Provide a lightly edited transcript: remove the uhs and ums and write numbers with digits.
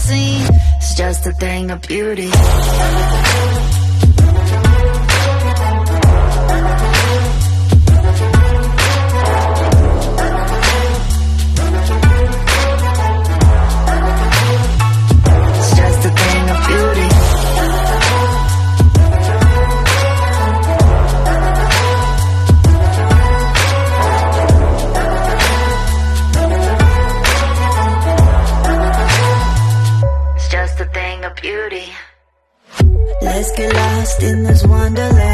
seen. It's just a thing of beauty. It's just a thing of beauty. It's just a thing of beauty. Let's get lost in this wonderland.